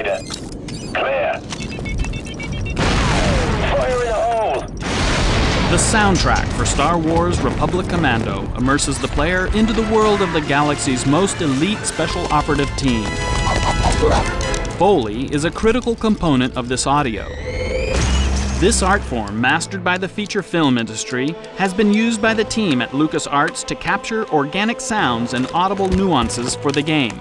Spider. Clear. Fire in the hole! The soundtrack for Star Wars Republic Commando immerses the player into the world of the galaxy's most elite special operative team. Foley is a critical component of this audio. This art form, mastered by the feature film industry, has been used by the team at LucasArts to capture organic sounds and audible nuances for the game.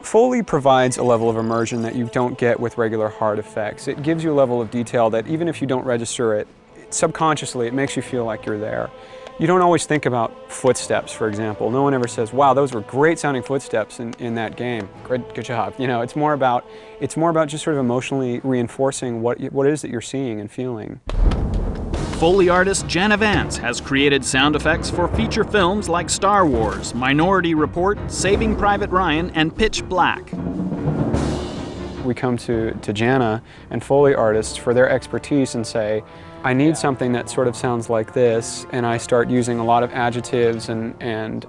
Foley provides a level of immersion that you don't get with regular hard effects. It gives you a level of detail that even if you don't register it, subconsciously it makes you feel like you're there. You don't always think about footsteps, for example. No one ever says, wow, those were great sounding footsteps in that game. Good job. You know, it's more about just sort of emotionally reinforcing what it is that you're seeing and feeling. Foley artist Jana Vance has created sound effects for feature films like Star Wars, Minority Report, Saving Private Ryan, and Pitch Black. We come to Jana and Foley artists for their expertise and say, I need something that sort of sounds like this, and I start using a lot of adjectives and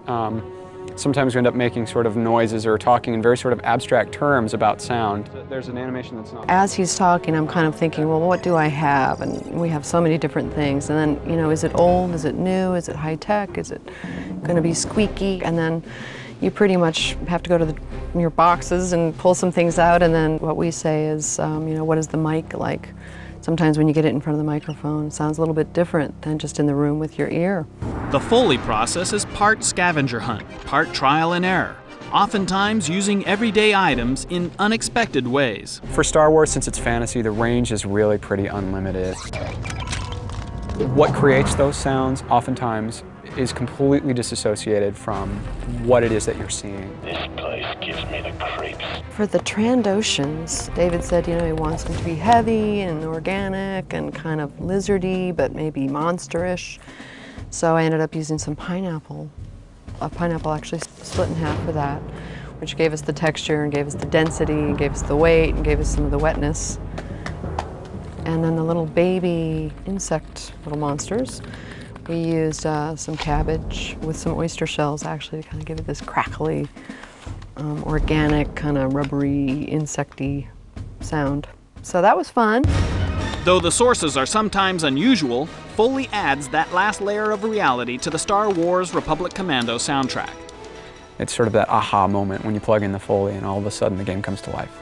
sometimes we end up making sort of noises or talking in very sort of abstract terms about sound. There's an animation that's not... As he's talking, I'm kind of thinking, well, what do I have? And we have so many different things. And then, you know, is it old? Is it new? Is it high tech? Is it going to be squeaky? And then you pretty much have to go to your boxes and pull some things out. And then what we say is, you know, what is the mic like? Sometimes when you get it in front of the microphone, it sounds a little bit different than just in the room with your ear. The Foley process is part scavenger hunt, part trial and error, oftentimes using everyday items in unexpected ways. For Star Wars, since it's fantasy, the range is really pretty unlimited. What creates those sounds oftentimes is completely disassociated from what it is that you're seeing. This place gives me the creeps. For the Trandoshans, David said, you know, he wants them to be heavy and organic and kind of lizardy, but maybe monsterish. So I ended up using some pineapple. A pineapple actually split in half for that, which gave us the texture and gave us the density and gave us the weight and gave us some of the wetness. And then the little baby insect little monsters, we used some cabbage with some oyster shells actually to kind of give it this crackly, organic, kind of rubbery, insecty sound. So that was fun. Though the sources are sometimes unusual, Foley adds that last layer of reality to the Star Wars Republic Commando soundtrack. It's sort of that aha moment when you plug in the Foley and all of a sudden the game comes to life.